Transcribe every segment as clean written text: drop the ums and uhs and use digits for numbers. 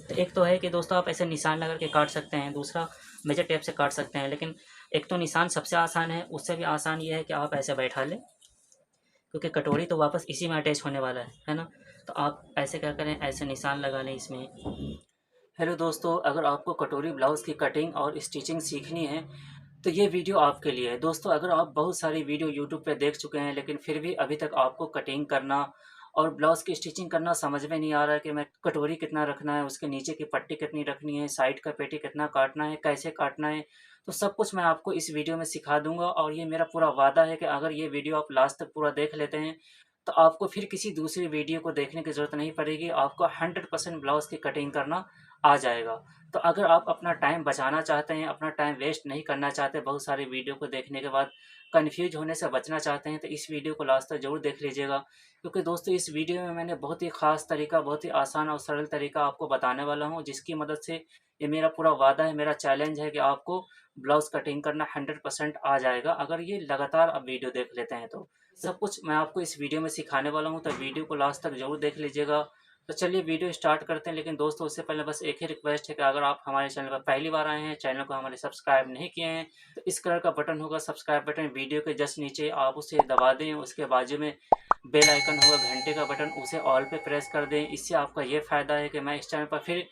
तो एक तो है कि दोस्तों आप ऐसे निशान लगा के काट सकते हैं, दूसरा मेजर टेप से काट सकते हैं। लेकिन एक तो निशान सबसे आसान है, उससे भी आसान ये है कि आप ऐसे बैठा लें, क्योंकि कटोरी तो वापस इसी में अटैच होने वाला है ना। तो आप ऐसे क्या करें, ऐसे निशान लगा लें इसमें। हेलो दोस्तों, अगर आपको कटोरी ब्लाउज़ की कटिंग और स्टिचिंग सीखनी है तो ये वीडियो आपके लिए है। दोस्तों, अगर आप बहुत सारी वीडियो यूट्यूब पे देख चुके हैं लेकिन फिर भी अभी तक आपको कटिंग करना और ब्लाउज़ की स्टिचिंग करना समझ में नहीं आ रहा है कि मैं कटोरी कितना रखना है, उसके नीचे की पट्टी कितनी रखनी है, साइड का पेटी कितना काटना है, कैसे काटना है, तो सब कुछ मैं आपको इस वीडियो में सिखा दूँगा। और ये मेरा पूरा वादा है कि अगर ये वीडियो आप लास्ट तक पूरा देख लेते हैं तो आपको फिर किसी दूसरी वीडियो को देखने की ज़रूरत नहीं पड़ेगी, आपको 100% ब्लाउज़ की कटिंग करना आ जाएगा। तो अगर आप अपना टाइम बचाना चाहते हैं, अपना टाइम वेस्ट नहीं करना चाहते, बहुत सारी वीडियो को देखने के बाद कन्फ्यूज़ होने से बचना चाहते हैं, तो इस वीडियो को लास्ट तक ज़रूर देख लीजिएगा। क्योंकि दोस्तों, इस वीडियो में मैंने बहुत ही ख़ास तरीका, बहुत ही आसान और सरल तरीका आपको बताने वाला हूँ, जिसकी मदद से ये मेरा पूरा वादा है, मेरा चैलेंज है कि आपको ब्लाउज़ कटिंग करना 100% आ जाएगा, अगर ये लगातार आप वीडियो देख लेते हैं तो। सब कुछ मैं आपको इस वीडियो में सिखाने वाला हूँ, तो वीडियो को लास्ट तक ज़रूर देख लीजिएगा। तो चलिए वीडियो स्टार्ट करते हैं। लेकिन दोस्तों, उससे पहले बस एक ही रिक्वेस्ट है कि अगर आप हमारे चैनल पर पहली बार आए हैं, चैनल को हमारे सब्सक्राइब नहीं किए हैं, तो इस कलर का बटन होगा सब्सक्राइब बटन, वीडियो के जस्ट नीचे आप उसे दबा दें। उसके बाजू में बेल आइकन होगा घंटे का बटन, उसे ऑल पे प्रेस कर दें। इससे आपका ये फ़ायदा है कि मैं इस चैनल पर फिर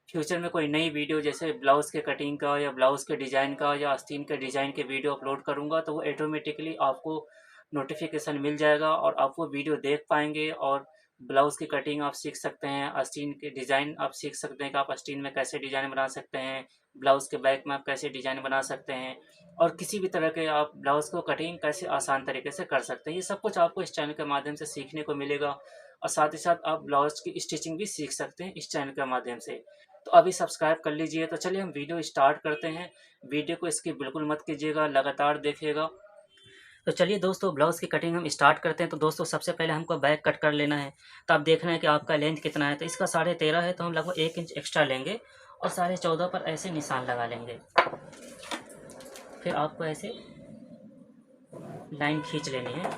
फ्यूचर में कोई नई वीडियो जैसे ब्लाउज़ के कटिंग का या ब्लाउज़ के डिज़ाइन का या आस्तीन के डिज़ाइन के वीडियो अपलोड करूँगा तो वो ऑटोमेटिकली आपको नोटिफिकेशन मिल जाएगा और आप वो वीडियो देख पाएंगे। और ब्लाउज़ की कटिंग आप सीख सकते हैं, आस्तीन के डिज़ाइन आप सीख सकते हैं कि आप आस्तीन में कैसे डिज़ाइन बना सकते हैं, ब्लाउज़ के बैक में आप कैसे डिज़ाइन बना सकते हैं, और किसी भी तरह के आप ब्लाउज़ को कटिंग कैसे आसान तरीके से कर सकते हैं। ये सब कुछ आपको इस चैनल के माध्यम से सीखने को मिलेगा, और साथ ही साथ आप ब्लाउज़ की स्टिचिंग भी सीख सकते हैं इस चैनल के माध्यम से। तो अभी सब्सक्राइब कर लीजिए। तो चलिए हम वीडियो स्टार्ट करते हैं। वीडियो को स्किप बिल्कुल मत कीजिएगा, लगातार देखिएगा। तो चलिए दोस्तों, ब्लाउज़ की कटिंग हम स्टार्ट करते हैं। तो दोस्तों, सबसे पहले हमको बैक कट कर लेना है। तो आप देखना है कि आपका लेंथ कितना है। तो इसका 13.5 है, तो हम लगभग 1 इंच एक्स्ट्रा लेंगे और 14.5 पर ऐसे निशान लगा लेंगे। फिर आपको ऐसे लाइन खींच लेनी है।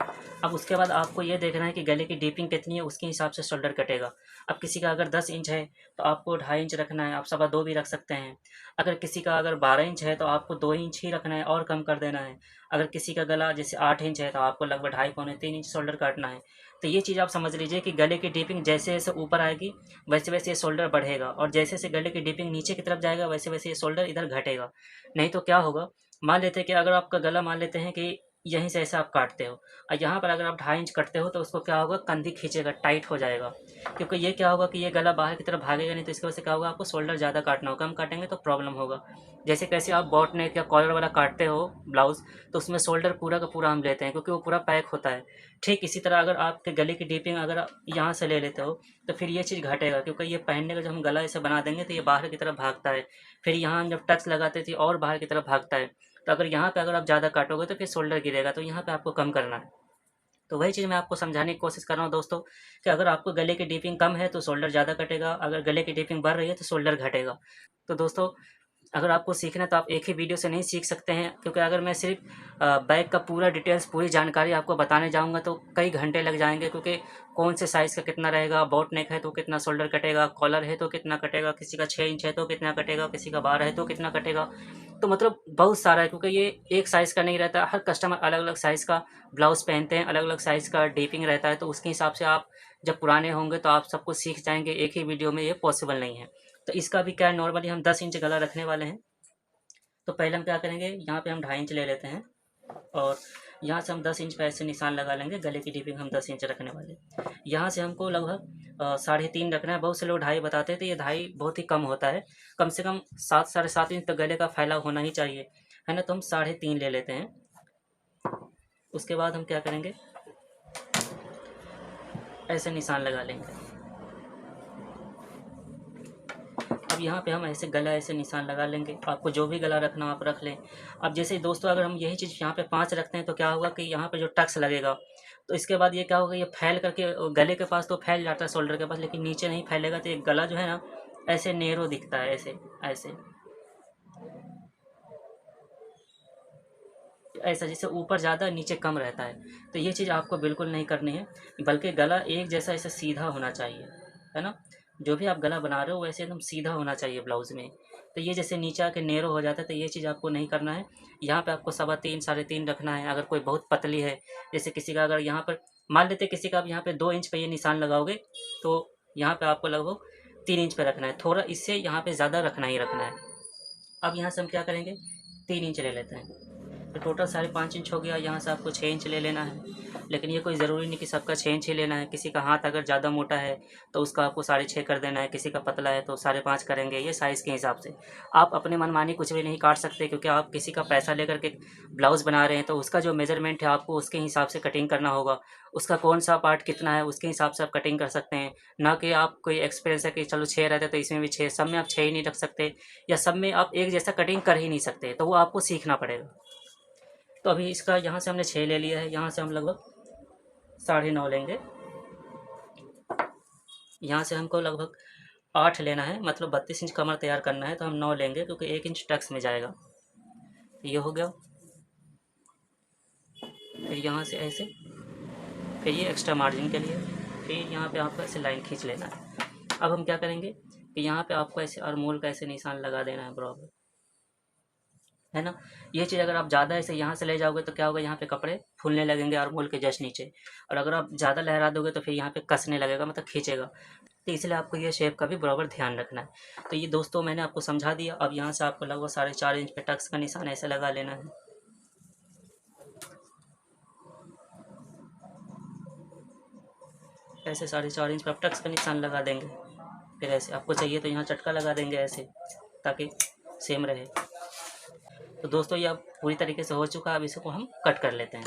अब उसके बाद आपको ये देखना है कि गले की डीपिंग कितनी है, उसके हिसाब से शोल्डर कटेगा। अब किसी का अगर 10 इंच है तो आपको 2.5 इंच रखना है, आप 2.25 भी रख सकते हैं। अगर किसी का अगर 12 इंच है तो आपको 2 इंच ही रखना है और कम कर देना है। अगर किसी का गला जैसे 8 इंच है तो आपको लगभग 2.5 पौने 3 इंच शोल्डर काटना है। तो ये चीज़ आप समझ लीजिए कि गले की डीपिंग जैसे जैसे ऊपर आएगी वैसे वैसे ये शोल्डर बढ़ेगा, और जैसे जैसे गले की डीपिंग नीचे की तरफ जाएगा वैसे वैसे ये शोल्डर इधर घटेगा। नहीं तो क्या होगा, मान लेते हैं कि अगर आपका गला मान लेते हैं कि यहीं से ऐसे आप काटते हो और यहाँ पर अगर आप 2.5 इंच कटते हो तो उसको क्या होगा, कंधी खींचेगा, टाइट हो जाएगा। क्योंकि ये क्या होगा कि ये गला बाहर की तरफ भागेगा नहीं, तो इसकी वजह से क्या होगा, आपको शोल्डर ज़्यादा काटना होगा। कम काटेंगे तो प्रॉब्लम होगा। जैसे कैसे आप बॉट नेक या कॉलर वाला काटते हो ब्लाउज़, तो उसमें शोल्डर पूरा का पूरा हम लेते हैं क्योंकि वो पूरा पैक होता है। ठीक इसी तरह अगर आपके गले की डीपिंग अगर आप यहाँ से ले लेते हो तो फिर ये चीज़ घटेगा, क्योंकि ये पहनने का जब हम गला ऐसे बना देंगे तो ये बाहर की तरफ भागता है। फिर यहाँ हम जब टक्स लगाते थे और बाहर की तरफ भागता है। तो अगर यहाँ पे अगर आप ज़्यादा काटोगे तो फिर शोल्डर गिरेगा, तो यहाँ पे आपको कम करना है। तो वही चीज़ मैं आपको समझाने की कोशिश कर रहा हूँ दोस्तों, कि अगर आपको गले की डीपिंग कम है तो शोल्डर ज़्यादा कटेगा, अगर गले की डीपिंग बढ़ रही है तो शोल्डर घटेगा। तो दोस्तों, अगर आपको सीखना है तो आप एक ही वीडियो से नहीं सीख सकते हैं, क्योंकि अगर मैं सिर्फ बैग का पूरा डिटेल्स पूरी जानकारी आपको बताने जाऊंगा तो कई घंटे लग जाएंगे। क्योंकि कौन से साइज़ का कितना रहेगा, बॉट नेक है तो कितना शोल्डर कटेगा, कॉलर है तो कितना कटेगा, किसी का 6 इंच है तो कितना कटेगा, किसी का 12 है तो कितना कटेगा। तो मतलब बहुत सारा है, क्योंकि ये एक साइज़ का नहीं रहता, हर कस्टमर अलग अलग साइज़ का ब्लाउज़ पहनते हैं, अलग अलग साइज़ का डीपिंग रहता है। तो उसके हिसाब से आप जब पुराने होंगे तो आप सब कुछ सीख जाएंगे, एक ही वीडियो में ये पॉसिबल नहीं है। तो इसका भी क्या है, नॉर्मली हम 10 इंच गला रखने वाले हैं। तो पहले हम क्या करेंगे, यहाँ पे हम 2.5 इंच ले लेते हैं और यहाँ से हम 10 इंच पे ऐसे निशान लगा लेंगे। गले की डीपिंग हम 10 इंच रखने वाले। यहाँ से हमको लगभग 3.5 रखना है। बहुत से लोग 2.5 बताते हैं, तो ये 2.5 बहुत ही कम होता है। कम से कम 7 7.5 इंच तक गले का फैलाव होना ही चाहिए, है ना। तो हम 3.5 ले लेते हैं। उसके बाद हम क्या करेंगे, ऐसे निशान लगा लेंगे। अब यहाँ पे हम ऐसे गला ऐसे निशान लगा लेंगे। आपको जो भी गला रखना आप रख लें। अब जैसे दोस्तों, अगर हम यही चीज़ यहाँ पे 5 रखते हैं तो क्या होगा कि यहाँ पे जो टक्स लगेगा, तो इसके बाद ये क्या होगा, ये फैल करके गले के पास तो फैल जाता है शोल्डर के पास, लेकिन नीचे नहीं फैलेगा। तो ये गला जो है ना, ऐसे नेरो दिखता है, ऐसे ऐसे ऐसा, जैसे ऊपर ज़्यादा नीचे कम रहता है। तो ये चीज़ आपको बिल्कुल नहीं करनी है, बल्कि गला एक जैसा ऐसे सीधा होना चाहिए, है ना। जो भी आप गला बना रहे हो वैसे एकदम सीधा होना चाहिए ब्लाउज़ में। तो ये जैसे नीचे आके नेरो हो जाता है, तो ये चीज़ आपको नहीं करना है। यहाँ पे आपको 3.25 3.5 रखना है। अगर कोई बहुत पतली है, जैसे किसी का अगर यहाँ पर मान लेते किसी का आप यहाँ पे 2 इंच पे ये निशान लगाओगे, तो यहाँ पे आपको लगभग 3 इंच पे रखना है। थोड़ा इससे यहाँ पे ज़्यादा रखना ही रखना है। अब यहाँ से हम क्या करेंगे, 3 इंच ले लेते हैं। तो टोटल 5.5 इंच हो गया। यहाँ से आपको 6 इंच ले लेना है। लेकिन ये कोई ज़रूरी नहीं कि सबका 6 इंच ही लेना है। किसी का हाथ अगर ज़्यादा मोटा है तो उसका आपको 6.5 कर देना है, किसी का पतला है तो 5.5 करेंगे। ये साइज़ के हिसाब से आप अपने मनमानी कुछ भी नहीं काट सकते, क्योंकि आप किसी का पैसा लेकर के ब्लाउज़ बना रहे हैं तो उसका जो मेज़रमेंट है आपको उसके हिसाब से कटिंग करना होगा। उसका कौन सा पार्ट कितना है उसके हिसाब से आप कटिंग कर सकते हैं। ना कि आप कोई एक्सपीरियंस है कि चलो 6 रहते तो इसमें भी 6, सब में आप 6 ही नहीं रख सकते, या सब में आप एक जैसा कटिंग कर ही नहीं सकते, तो वो आपको सीखना पड़ेगा। तो अभी इसका यहाँ से हमने 6 ले लिया है, यहाँ से हम लगभग 9.5 लेंगे। यहाँ से हमको लगभग 8 लेना है, मतलब 32 इंच कमर तैयार करना है, तो हम 9 लेंगे क्योंकि 1 इंच टक्स में जाएगा। तो ये हो गया। फिर यहाँ से ऐसे, फिर ये एक्स्ट्रा मार्जिन के लिए, फिर यहाँ पे आपको ऐसे लाइन खींच लेना है। अब हम क्या करेंगे कि यहाँ पे आपको ऐसे आर्महोल का ऐसे निशान लगा देना है बराबर, है ना। ये चीज़ अगर आप ज़्यादा ऐसे यहाँ से ले जाओगे तो क्या होगा, यहाँ पे कपड़े फूलने लगेंगे आर्महोल के जस्ट नीचे, और अगर आप ज़्यादा लहरा दोगे तो फिर यहाँ पे कसने लगेगा, मतलब खींचेगा। तो इसलिए आपको ये शेप का भी बराबर ध्यान रखना है। तो ये दोस्तों मैंने आपको समझा दिया। अब यहाँ से आपको लगभग 4.5 इंच पे टक्स का निशान ऐसे लगा लेना है। ऐसे 4.5 इंच पे आप टक्स का निशान लगा देंगे। फिर ऐसे आपको चाहिए तो यहाँ चटका लगा देंगे ऐसे, ताकि सेम रहे। तो दोस्तों ये अब पूरी तरीके से हो चुका है। अब इसको हम कट कर लेते हैं।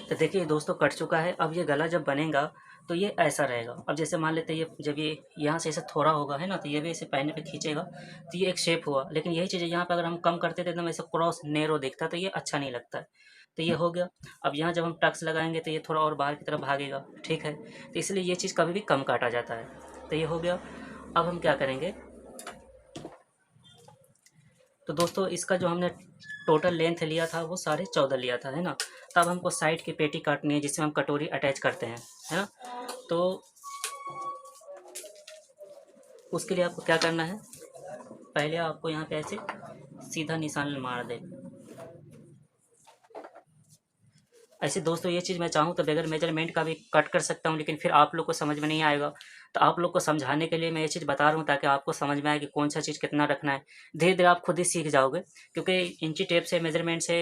तो देखिए दोस्तों कट चुका है। अब ये गला जब बनेगा तो ये ऐसा रहेगा। अब जैसे मान लेते हैं ये जब ये यहाँ से ऐसे थोड़ा होगा, है ना, तो ये भी ऐसे पहनने पे खींचेगा तो ये एक शेप हुआ। लेकिन यही चीज़ यहाँ पे अगर हम कम करते थे एकदम ऐसे क्रॉस नेरो दिखता, तो ये अच्छा नहीं लगता है। तो ये हो गया। अब यहाँ जब हम टक्स लगाएंगे तो ये थोड़ा और बाहर की तरफ भागेगा, ठीक है। तो इसलिए ये चीज़ कभी भी कम काटा जाता है। तो ये हो गया। अब हम क्या करेंगे, तो दोस्तों इसका जो हमने टोटल लेंथ लिया था वो 14.5 लिया था, है ना। तब हमको साइड की पेटी काटनी है जिसमें हम कटोरी अटैच करते हैं, है ना। तो उसके लिए आपको क्या करना है, पहले आपको यहाँ पे ऐसे सीधा निशान मार देना। ऐसे दोस्तों ये चीज़ मैं चाहूँ तो बगैर मेजरमेंट का भी कट कर सकता हूँ, लेकिन फिर आप लोग को समझ में नहीं आएगा। तो आप लोग को समझाने के लिए मैं ये चीज़ बता रहा हूँ, ताकि आपको समझ में आए कि कौन सा चीज़ कितना रखना है। धीरे धीरे आप खुद ही सीख जाओगे, क्योंकि इंची टेप से मेजरमेंट से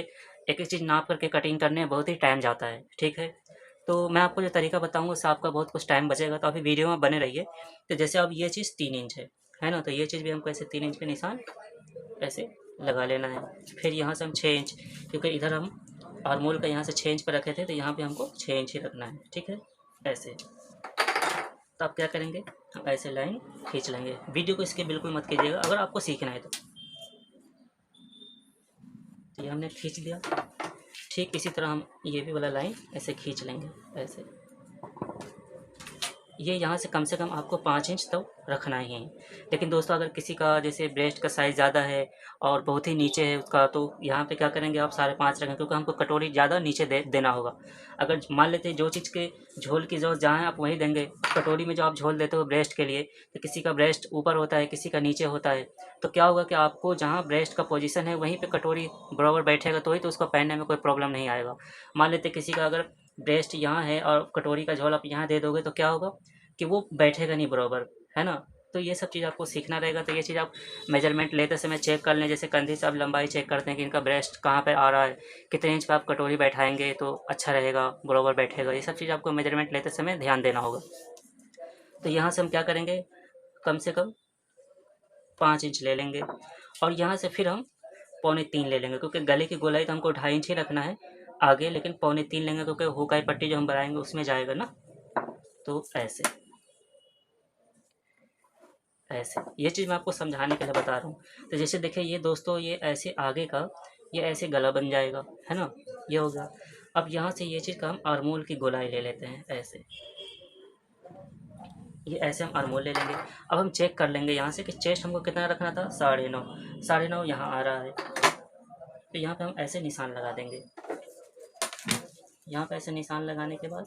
एक एक चीज़ नाप करके कटिंग करने में बहुत ही टाइम जाता है, ठीक है। तो मैं आपको जो तरीका बताऊँगा उससे आपका बहुत कुछ टाइम बचेगा। तो अभी वीडियो में बने रहिए। तो जैसे अब ये चीज़ 3 इंच है ना, तो ये चीज़ भी हमको ऐसे 3 इंच पे निशान ऐसे लगा लेना है। फिर यहाँ से हम 6 इंच, क्योंकि इधर हम आर्मोल का यहाँ से 6 इंच पर रखे थे, तो यहाँ पे हमको 6 इंच ही रखना है, ठीक है। ऐसे तो आप क्या करेंगे, हम ऐसे लाइन खींच लेंगे। वीडियो को इसके बिल्कुल मत कीजिएगा अगर आपको सीखना है तो। ये हमने खींच दिया। ठीक इसी तरह हम ये भी वाला लाइन ऐसे खींच लेंगे ऐसे। ये यहाँ से कम आपको 5 इंच तो रखना ही है। लेकिन दोस्तों अगर किसी का जैसे ब्रेस्ट का साइज़ ज़्यादा है और बहुत ही नीचे है उसका, तो यहाँ पे क्या करेंगे आप 5.5 रखें, क्योंकि हमको कटोरी ज़्यादा नीचे देना होगा। अगर मान लेते हैं जो चीज़ के झोल की ज़रूरत जहाँ है आप वहीं देंगे। कटोरी में जो आप झोल देते हो ब्रेस्ट के लिए, तो किसी का ब्रेस्ट ऊपर होता है, किसी का नीचे होता है। तो क्या होगा कि आपको जहाँ ब्रेस्ट का पोजीशन है वहीं पे कटोरी बराबर बैठेगा, तो ही तो उसको पहनने में कोई प्रॉब्लम नहीं आएगा। मान लेते किसी का अगर ब्रेस्ट यहाँ है और कटोरी का झोल आप यहाँ दे दोगे, तो क्या होगा कि वो बैठेगा नहीं बराबर, है ना। तो ये सब चीज़ आपको सीखना रहेगा। तो ये चीज़ आप मेजरमेंट लेते समय चेक कर लें। जैसे कंधे से आप लंबाई चेक करते हैं कि इनका ब्रेस्ट कहाँ पे आ रहा है, कितने इंच पे आप कटोरी बैठाएंगे तो अच्छा रहेगा, बराबर बैठेगा। ये सब चीज़ आपको मेजरमेंट लेते समय ध्यान देना होगा। तो यहाँ से हम क्या करेंगे, कम से कम 5 इंच ले लेंगे, और यहाँ से फिर हम 2.25 ले लेंगे, क्योंकि गले की गोलाई तो हमको 2.5 इंच ही रखना है आगे, लेकिन 2.25 लेंगे क्योंकि हुकाई पट्टी जो हम बनाएंगे उसमें जाएगा ना। तो ऐसे ऐसे ये चीज़ मैं आपको समझाने के लिए बता रहा हूँ। तो जैसे देखिए ये दोस्तों, ये ऐसे आगे का ये ऐसे गला बन जाएगा, है ना। ये हो गया। अब यहाँ से ये चीज़ का हम आर्मोल की गोलाई ले लेते हैं ऐसे। ये ऐसे हम आर्मोल ले लेंगे। अब हम चेक कर लेंगे यहाँ से कि चेस्ट हमको कितना रखना था, 9.5। 9.5 यहाँ आ रहा है, तो यहाँ पे हम ऐसे निशान लगा देंगे। यहाँ पे ऐसे निशान लगाने के बाद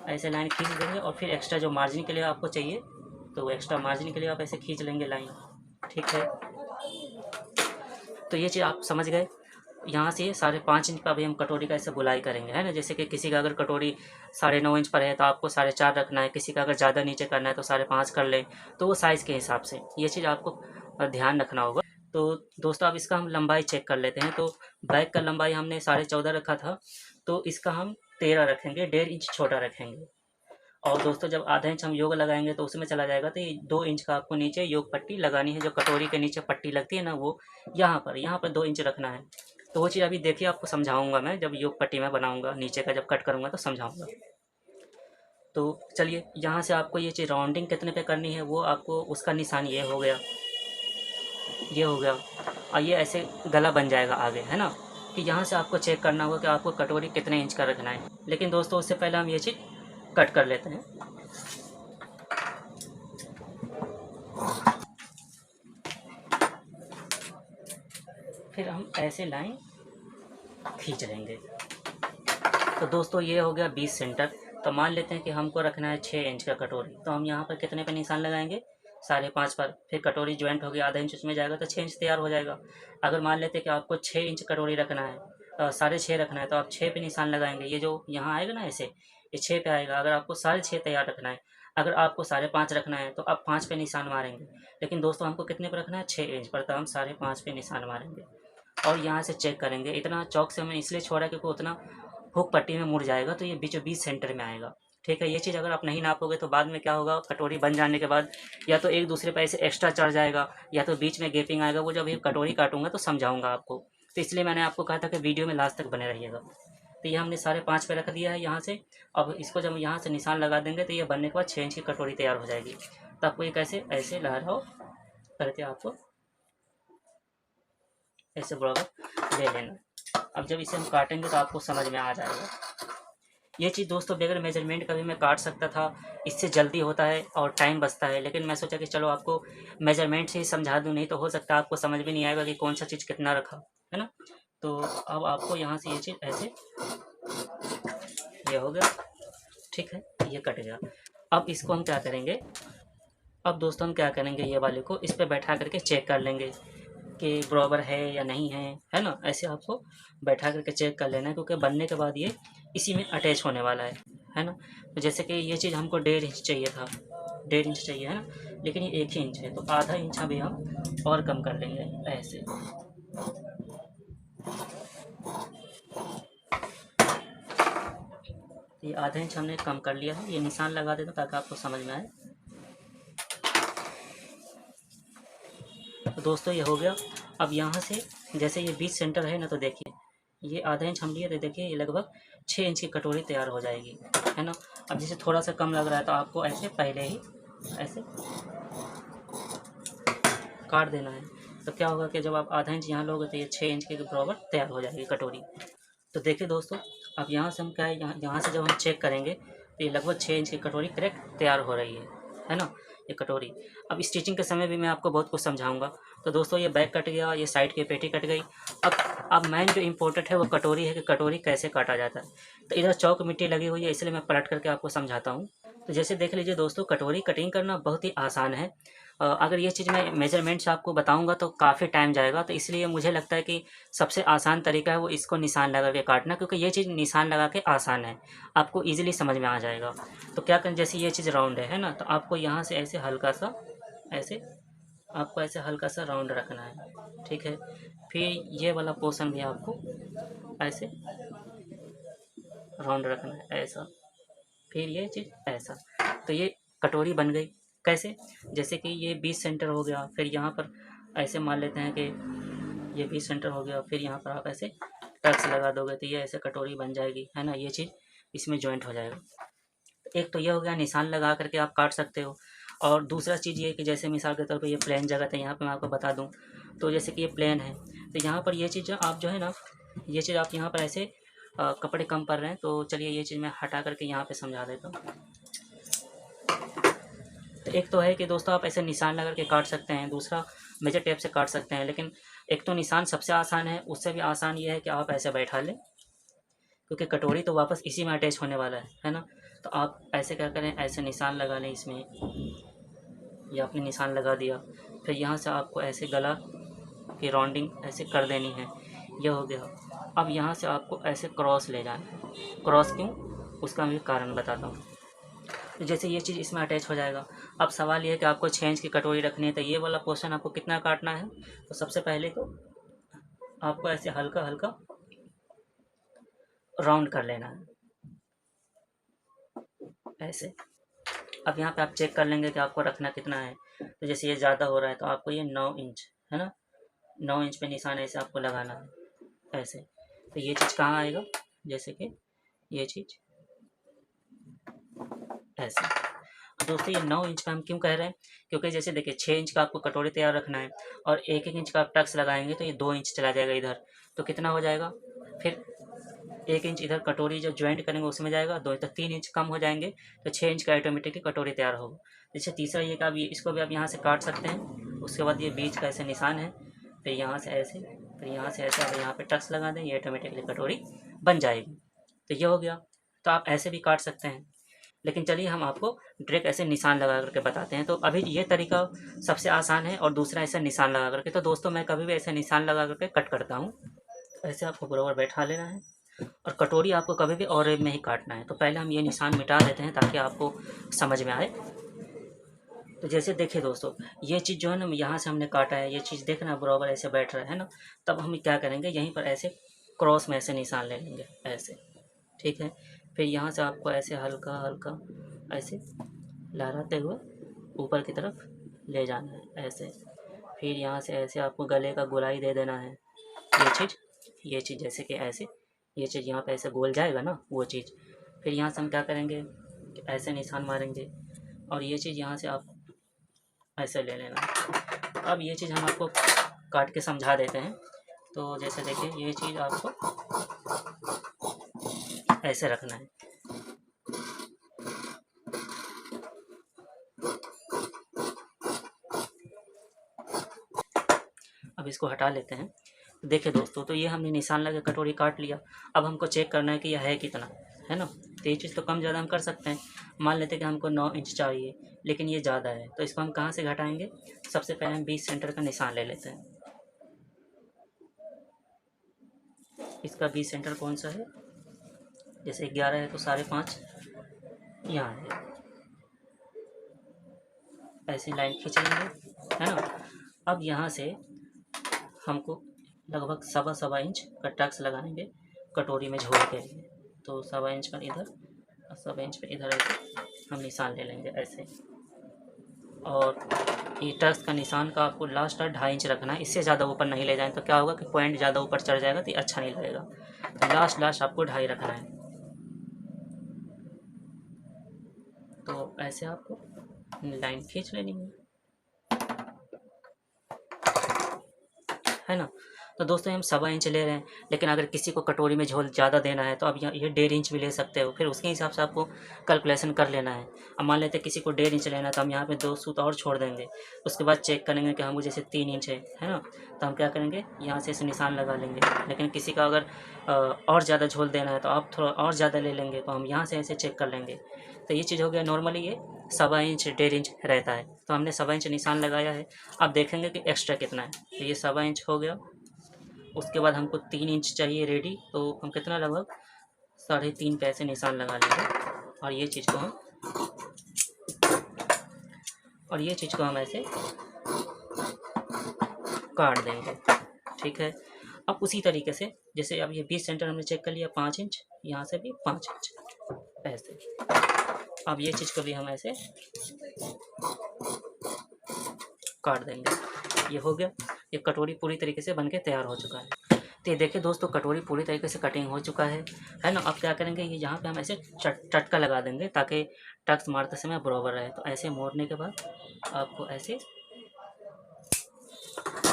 ऐसे लाइन खींच देंगे और फिर एक्स्ट्रा जो मार्जिन के लिए आपको चाहिए तो एक्स्ट्रा मार्जिन के लिए आप ऐसे खींच लेंगे लाइन। ठीक है, तो ये चीज़ आप समझ गए। यहाँ से 5.5 इंच पर अभी हम कटोरी का ऐसे गुलाई करेंगे, है ना। जैसे कि किसी का अगर कटोरी 9.5 इंच पर है तो आपको 4.5 रखना है, किसी का अगर ज़्यादा नीचे करना है तो 5.5 कर ले, तो वो साइज़ के हिसाब से ये चीज़ आपको ध्यान रखना होगा। तो दोस्तों अब इसका हम लंबाई चेक कर लेते हैं। तो बैक का लंबाई हमने 14.5 रखा था, तो इसका हम 13 रखेंगे, 1.5 इंच छोटा रखेंगे। और दोस्तों जब आधा इंच हम योग लगाएंगे तो उसमें चला जाएगा, तो ये 2 इंच का आपको नीचे योग पट्टी लगानी है। जो कटोरी के नीचे पट्टी लगती है ना, वो यहाँ पर 2 इंच रखना है। तो वो चीज़ अभी देखिए आपको समझाऊंगा मैं, जब योग पट्टी मैं बनाऊंगा नीचे का जब कट करूंगा तो समझाऊंगा। तो चलिए, यहाँ से आपको ये चीज़ राउंडिंग कितने पे करनी है वो आपको उसका निशान ये हो गया, ये हो गया। और ये ऐसे गला बन जाएगा आगे, है ना। कि यहाँ से आपको चेक करना होगा कि आपको कटोरी कितने इंच का रखना है। लेकिन दोस्तों उससे पहले हम ये चीज़ कट कर लेते हैं। फिर हम ऐसे लाइन खींच लेंगे। तो दोस्तों ये हो गया 20 सेंटर। तो मान लेते हैं कि हमको रखना है 6 इंच का कटोरी, तो हम यहाँ पर कितने पे निशान लगाएंगे, 5.5 पर। फिर कटोरी ज्वाइंट हो गया, आधा इंच उसमें जाएगा तो 6 इंच तैयार हो जाएगा। अगर मान लेते हैं कि आपको 6 इंच कटोरी रखना है, 6.5 रखना है, तो आप 6 पे निशान लगाएंगे। ये जो यहाँ आएगा ना ऐसे, ये 6 पे आएगा। अगर आपको 6.5 तैयार रखना है, अगर आपको 5.5 रखना है तो आप 5 पे निशान मारेंगे। लेकिन दोस्तों हमको कितने पर रखना है, 6 इंच पर, तो हम 5.5 पे निशान मारेंगे। और यहाँ से चेक करेंगे। इतना चौक से हमने इसलिए छोड़ा क्योंकि उतना हुक पट्टी में मुड़ जाएगा, तो ये बीचों बीच सेंटर में आएगा। ठीक है, ये चीज़ अगर आप नहीं नापोगे तो बाद में क्या होगा, कटोरी बन जाने के बाद या तो एक दूसरे पर ऐसे एक्स्ट्रा चढ़ जाएगा या तो बीच में गैपिंग आएगा। वो जब ये कटोरी काटूंगा तो समझाऊंगा आपको। तो इसलिए मैंने आपको कहा था कि वीडियो में लास्ट तक बने रहिएगा। तो ये हमने 5.5 पे रख दिया है यहाँ से। अब इसको जब यहाँ से निशान लगा देंगे तो ये बनने के बाद 6 इंच की कटोरी तैयार हो जाएगी। तो आपको ये कैसे ऐसे लहराओ करके आपको ऐसे बराबर ले लेना। अब जब इसे हम काटेंगे तो आपको समझ में आ जाएगा। ये चीज़ दोस्तों बगैर मेजरमेंट का भी मैं काट सकता था, इससे जल्दी होता है और टाइम बचता है। लेकिन मैं सोचा कि चलो आपको मेजरमेंट से ही समझा दूँ, नहीं तो हो सकता है आपको समझ भी नहीं आएगा कि कौन सा चीज़ कितना रखा, है ना। तो अब आपको यहाँ से ये चीज़ ऐसे, ये हो गया। ठीक है, ये कट गया। अब इसको हम क्या करेंगे, अब दोस्तों हम क्या करेंगे, ये वाले को इस पर बैठा करके चेक कर लेंगे कि बराबर है या नहीं है ना। ऐसे आपको बैठा करके चेक कर लेना है, क्योंकि बनने के बाद ये इसी में अटैच होने वाला है ना। तो जैसे कि ये चीज़ हमको 1.5 इंच चाहिए था, 1.5 इंच चाहिए, है ना। लेकिन ये 1 ही इंच है, तो आधा इंच अभी हम और कम कर लेंगे ऐसे। ये आधा इंच हमने कम कर लिया है। ये निशान लगा देता ताकि आपको समझ में आए। तो दोस्तों ये हो गया। अब यहाँ से जैसे ये बीच सेंटर है ना, तो देखिए ये आधा इंच हम लिए थे, देखिए ये लगभग 6 इंच की कटोरी तैयार हो जाएगी, है ना। अब जैसे थोड़ा सा कम लग रहा है तो आपको ऐसे पहले ही ऐसे काट देना है। तो क्या होगा कि जब आप आधा इंच यहाँ लोगे तो ये 6 इंच के बराबर तैयार हो जाएगी कटोरी। तो देखिए दोस्तों, अब यहाँ से हम क्या है, यहाँ से जब हम चेक करेंगे तो ये लगभग 6 इंच की कटोरी करेक्ट तैयार हो रही है ना, ये कटोरी। अब स्टिचिंग के समय भी मैं आपको बहुत कुछ समझाऊंगा। तो दोस्तों ये बैक कट गया, ये साइड की पेटी कट गई। अब मेन जो इम्पोर्टेंट है वो कटोरी है कि कटोरी कैसे काटा जाता है। तो इधर चौक मिट्टी लगी हुई है, इसलिए मैं पलट करके आपको समझाता हूँ। तो जैसे देख लीजिए दोस्तों, कटोरी कटिंग करना बहुत ही आसान है। अगर ये चीज़ मैं मेजरमेंट से आपको बताऊंगा तो काफ़ी टाइम जाएगा, तो इसलिए मुझे लगता है कि सबसे आसान तरीका है वो इसको निशान लगा के काटना, क्योंकि ये चीज़ निशान लगा के आसान है, आपको ईजिली समझ में आ जाएगा। तो क्या करें, जैसे ये चीज़ राउंड है ना, तो आपको यहाँ से ऐसे हल्का सा ऐसे, आपको ऐसे हल्का सा राउंड रखना है। ठीक है, फिर ये वाला पोर्शन भी आपको ऐसे राउंड रखना है ऐसा, फिर ये चीज़ ऐसा। तो ये कटोरी बन गई। कैसे, जैसे कि ये 20 सेंटर हो गया, फिर यहाँ पर ऐसे मान लेते हैं कि ये 20 सेंटर हो गया, फिर यहाँ पर आप ऐसे टक्स लगा दोगे तो ये ऐसे कटोरी बन जाएगी, है ना। ये चीज़ इसमें जॉइंट हो जाएगा। एक तो ये हो गया, निशान लगा करके आप काट सकते हो। और दूसरा चीज़ ये कि जैसे मिसाल के तौर पे ये प्लेन जगह है, यहाँ पे मैं आपको बता दूँ। तो जैसे कि ये प्लेन है, तो यहाँ पर ये चीज़ आप जो है ना, ये चीज़ आप यहाँ पर ऐसे कपड़े कम पड़ रहे हैं, तो चलिए ये चीज़ मैं हटा करके यहाँ पे समझा देता हूँ। तो एक तो है कि दोस्तों आप ऐसे निशान लगा के काट सकते हैं, दूसरा मेजर टेप से काट सकते हैं। लेकिन एक तो निशान सबसे आसान है, उससे भी आसान ये है कि आप ऐसे बैठा लें क्योंकि कटोरी तो वापस इसी में अटैच होने वाला है ना। तो आप ऐसे क्या करें, ऐसे निशान लगा लें इसमें, या आपने निशान लगा दिया, फिर यहाँ से आपको ऐसे गला की राउंडिंग ऐसे कर देनी है। यह हो गया। अब यहाँ से आपको ऐसे क्रॉस ले जाना है। क्रॉस क्यों, उसका मैं कारण बताता हूँ। तो जैसे ये चीज़ इसमें अटैच हो जाएगा। अब सवाल ये है कि आपको 6 इंच की कटोरी रखनी है, तो ये वाला पोर्शन आपको कितना काटना है। तो सबसे पहले तो आपको ऐसे हल्का हल्का राउंड कर लेना है ऐसे। अब यहाँ पे आप चेक कर लेंगे कि आपको रखना कितना है। तो जैसे ये ज़्यादा हो रहा है तो आपको ये 9 इंच है ना, 9 इंच पे निशान ऐसे आपको लगाना है ऐसे। तो ये चीज़ कहाँ आएगा, जैसे कि ये चीज़ ऐसे। अब दोस्तों ये 9 इंच का हम क्यों कह रहे हैं, क्योंकि जैसे देखिए 6 इंच का आपको कटोरी तैयार रखना है और 1-1 इंच का आप टक्स लगाएंगे तो ये 2 इंच चला जाएगा इधर। तो कितना हो जाएगा, फिर 1 इंच इधर कटोरी जो ज्वाइंट करेंगे उसमें जाएगा, 2 तो 3 इंच कम हो जाएंगे, तो 6 इंच का ऑटोमेटिकली कटोरी तैयार होगा। जैसे तीसरा ये कि आप ये इसको भी आप यहाँ से काट सकते हैं। उसके बाद ये बीच का ऐसे निशान है, फिर यहाँ से ऐसे, फिर यहाँ से ऐसे, अगर यहाँ पे टक्स लगा दें ये ऑटोमेटिकली कटोरी बन जाएगी। तो ये हो गया। तो आप ऐसे भी काट सकते हैं, लेकिन चलिए हम आपको डायरेक्ट ऐसे निशान लगा करके बताते हैं। तो अभी ये तरीका सबसे आसान है और दूसरा ऐसा निशान लगा करके। तो दोस्तों मैं कभी भी ऐसे निशान लगा करके कट करता हूँ। ऐसे आपको बराबर बैठा लेना है और कटोरी आपको कभी भी और में ही काटना है। तो पहले हम ये निशान मिटा देते हैं ताकि आपको समझ में आए। तो जैसे देखिए दोस्तों, ये चीज़ जो है ना यहाँ से हमने काटा है, ये चीज़ देखना बराबर ऐसे बैठ रहा है ना। तब हम क्या करेंगे, यहीं पर ऐसे क्रॉस में ऐसे निशान ले लेंगे ऐसे, ठीक है। फिर यहाँ से आपको ऐसे हल्का हल्का ऐसे लहराते हुए ऊपर की तरफ ले जाना है ऐसे। फिर यहाँ से ऐसे आपको गले का गोलाई दे देना है। ये चीज़ जैसे कि ऐसे, ये चीज़ यहाँ पे ऐसे गोल जाएगा ना वो चीज़। फिर यहाँ से हम क्या करेंगे कि ऐसे निशान मारेंगे और ये चीज़ यहाँ से आप ऐसे ले लेना है। अब ये चीज़ हम आपको काट के समझा देते हैं। तो जैसे देखिए ये चीज़ आपको ऐसे रखना है। अब इसको हटा लेते हैं। देखिए दोस्तों, तो ये हमने निशान लगा कटोरी काट लिया। अब हमको चेक करना है कि यह है कितना, है ना। तो ये चीज़ तो कम ज़्यादा हम कर सकते हैं। मान लेते हैं कि हमको 9 इंच चाहिए, लेकिन ये ज़्यादा है, तो इसको हम कहाँ से घटाएंगे। सबसे पहले हम 20 सेंटर का निशान ले लेते हैं। इसका 20 सेंटर कौन सा है, जैसे 11 है तो 5.5 यहाँ है। ऐसी लाइन खींच लेंगे, है ना। अब यहाँ से हमको लगभग सवा इंच का टक्स लगाएंगे कटोरी में झोल के लिए। तो 1.25 इंच का इधर और 1.25 इंच पे इधर ऐसे हम निशान ले लेंगे ऐसे। और ये टक्स का निशान का आपको लास्ट 2.5 इंच रखना है, इससे ज़्यादा ऊपर नहीं ले जाएं तो क्या होगा कि पॉइंट ज़्यादा ऊपर चढ़ जाएगा तो ये अच्छा नहीं लगेगा। तो लास्ट आपको 2.5 रखना है। तो ऐसे आपको लाइन खींच लेनी है ना। तो दोस्तों हम 1.25 इंच ले रहे हैं, लेकिन अगर किसी को कटोरी में झोल ज़्यादा देना है तो अब यहाँ ये 1.5 इंच भी ले सकते हो। फिर उसके हिसाब से आपको कैलकुलेशन कर लेना है। अब मान लेते हैं किसी को 1.5 इंच लेना है तो हम यहाँ पे 2 सूत और छोड़ देंगे। उसके बाद चेक करेंगे कि हमको जैसे 3 इंच है ना, तो हम क्या करेंगे यहाँ से इसे निशान लगा लेंगे। लेकिन किसी का अगर और ज़्यादा झोल देना है तो आप थोड़ा और ज़्यादा ले लेंगे, तो हम यहाँ से ऐसे चेक कर लेंगे। तो ये चीज़ हो गया। नॉर्मली ये 1.25 इंच 1.5 इंच रहता है, तो हमने 1.25 इंच निशान लगाया है। अब देखेंगे कि एक्स्ट्रा कितना है। तो ये 1.25 इंच हो गया। उसके बाद हमको 3 इंच चाहिए रेडी, तो हम कितना लगभग 3.5 पे ऐसे निशान लगा लेंगे। और ये चीज़ को हम ऐसे काट देंगे, ठीक है। अब उसी तरीके से जैसे अब ये 20 सेंटर हमने चेक कर लिया, 5 इंच, यहाँ से भी 5 इंच ऐसे। अब ये चीज़ को भी हम ऐसे काट देंगे। ये हो गया। ये कटोरी पूरी तरीके से बनके तैयार हो चुका है। तो ये देखिए दोस्तों, कटोरी पूरी तरीके से कटिंग हो चुका है ना। अब क्या करेंगे, ये यहाँ पे हम ऐसे चटका लगा देंगे ताकि टक्स मारते समय बराबर रहे। तो ऐसे मोड़ने के बाद आपको ऐसे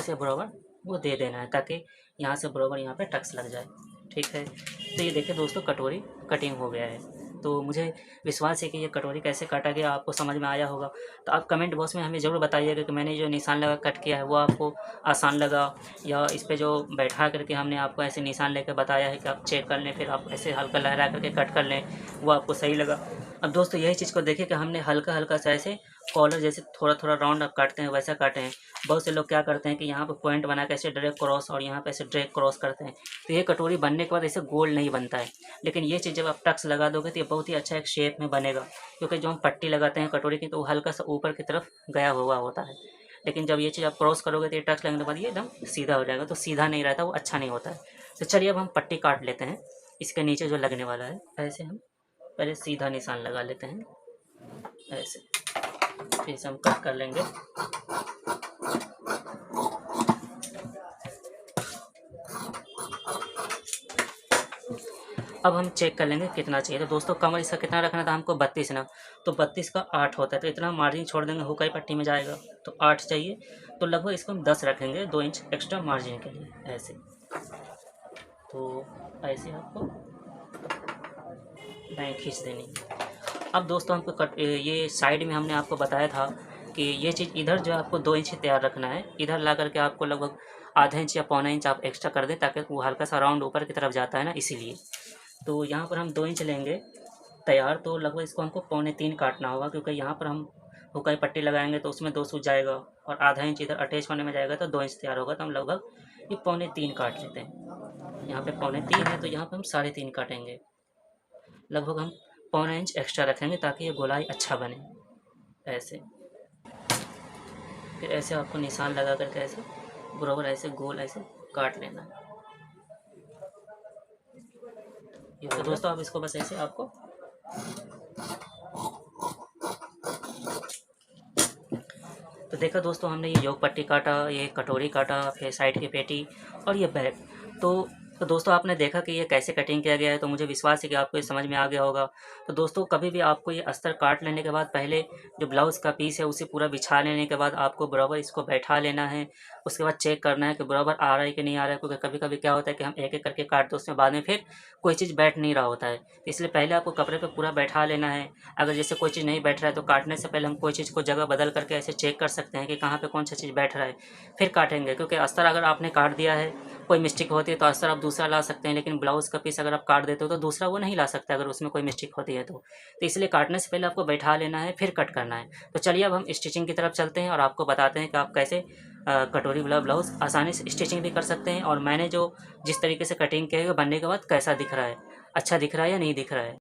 बराबर वो दे देना है ताकि यहाँ से बराबर यहाँ पे टक्स लग जाए, ठीक है। तो ये देखिए दोस्तों, कटोरी कटिंग हो गया है। तो मुझे विश्वास है कि ये कटोरी कैसे काटा गया आपको समझ में आया होगा। तो आप कमेंट बॉक्स में हमें ज़रूर बताइएगा कि मैंने जो निशान लगा कट किया है वो आपको आसान लगा, या इस पे जो बैठा करके हमने आपको ऐसे निशान लेकर बताया है कि आप चेक कर लें, फिर आप ऐसे हल्का लहरा करके कट कर लें, वो आपको सही लगा। अब दोस्तों यही चीज़ को देखिए कि हमने हल्का हल्का सा ऐसे कॉलर जैसे थोड़ा थोड़ा राउंड आप काटते हैं वैसा काटे हैं। बहुत से लोग क्या करते हैं कि यहाँ पे पॉइंट बना के ऐसे ड्रैग क्रॉस और यहाँ पे ऐसे ड्रैग क्रॉस करते हैं, तो ये कटोरी बनने के बाद ऐसे गोल नहीं बनता है। लेकिन ये चीज़ जब आप टक्स लगा दोगे तो ये बहुत ही अच्छा एक शेप में बनेगा, क्योंकि जो हम पट्टी लगाते हैं कटोरी की तो वो हल्का सा ऊपर की तरफ गया हुआ होता है। लेकिन जब ये चीज़ आप क्रॉस करोगे तो ये टक्स लगने के बाद ये एकदम सीधा हो जाएगा, तो सीधा नहीं रहता, वो अच्छा नहीं होता है। तो चलिए अब हम पट्टी काट लेते हैं इसके नीचे जो लगने वाला है। ऐसे हम पहले सीधा निशान लगा लेते हैं ऐसे, फिर से हम कट कर लेंगे। अब हम चेक कर लेंगे कितना चाहिए। तो दोस्तों कमर इसका कितना रखना था हमको, 32 ना, तो 32 का 8 होता है, तो इतना मार्जिन छोड़ देंगे, हुकाई पट्टी में जाएगा तो 8 चाहिए, तो लगभग इसको हम 10 रखेंगे, 2 इंच एक्स्ट्रा मार्जिन के लिए ऐसे। तो ऐसे आपको लाइन खींच देनी। अब दोस्तों हमको ये साइड में हमने आपको बताया था कि ये चीज़ इधर जो है आपको 2 इंच तैयार रखना है, इधर ला करके आपको लगभग आधा इंच या पौना इंच आप एक्स्ट्रा कर दें, ताकि वो हल्का सा राउंड ऊपर की तरफ जाता है ना, इसीलिए। तो यहाँ पर हम 2 इंच लेंगे तैयार, तो लगभग इसको हमको पौने 3 काटना होगा, क्योंकि यहाँ पर हम हुकाई पट्टी लगाएंगे तो उसमें 2 सूज जाएगा, और आधा इंच इधर अटैच होने में जाएगा तो 2 इंच तैयार होगा। तो हम लगभग ये पौने 3 काट लेते हैं। यहाँ पे पौने 3 है तो यहाँ पर हम 3.5 काटेंगे। लगभग हम पौना इंच एक्स्ट्रा रखेंगे ताकि ये गोलाई अच्छा बने ऐसे। फिर ऐसे आपको निशान लगा करके ऐसे बराबर ऐसे गोल ऐसे काट लेना है। ये तो दोस्तों आप इसको बस ऐसे आपको तो देखा दोस्तों, हमने ये योग पट्टी काटा, ये कटोरी काटा, फिर साइड की पेटी और ये बैग। तो दोस्तों आपने देखा कि ये कैसे कटिंग किया गया है, तो मुझे विश्वास है कि आपको ये समझ में आ गया होगा। तो दोस्तों कभी भी आपको ये अस्तर काट लेने के बाद पहले जो ब्लाउज़ का पीस है उसे पूरा बिछा लेने के बाद आपको बराबर इसको बैठा लेना है। उसके बाद चेक करना है कि बराबर आ रहा है कि नहीं आ रहा है, क्योंकि कभी-कभी क्या होता है कि हम एक-एक करके काटते हैं, उसमें बाद में फिर कोई चीज़ बैठ नहीं रहा होता है। तो इसलिए पहले आपको कपड़े पे पूरा बैठा लेना है। अगर जैसे कोई चीज़ नहीं बैठ रहा है तो काटने से पहले हम कोई चीज़ को जगह बदल करके ऐसे चेक कर सकते हैं कि कहाँ पे कौन सा चीज़ बैठ रहा है, फिर काटेंगे। क्योंकि अस्तर अगर आपने काट दिया है, कोई मिस्टेक होती है तो अस्तर आप दूसरा ला सकते हैं, लेकिन ब्लाउज़ का पीस अगर आप काट देते हो तो दूसरा वो नहीं ला सकते अगर उसमें कोई मिस्टेक होती है तो। तो इसलिए काटने से पहले आपको बैठा लेना है, फिर कट करना है। तो चलिए अब हम स्टिचिंग की तरफ चलते हैं और आपको बताते हैं कि आप कैसे कटोरी वाला ब्लाउज़ आसानी से स्टिचिंग भी कर सकते हैं, और मैंने जो जिस तरीके से कटिंग किया है बनने के बाद कैसा दिख रहा है, अच्छा दिख रहा है या नहीं दिख रहा है।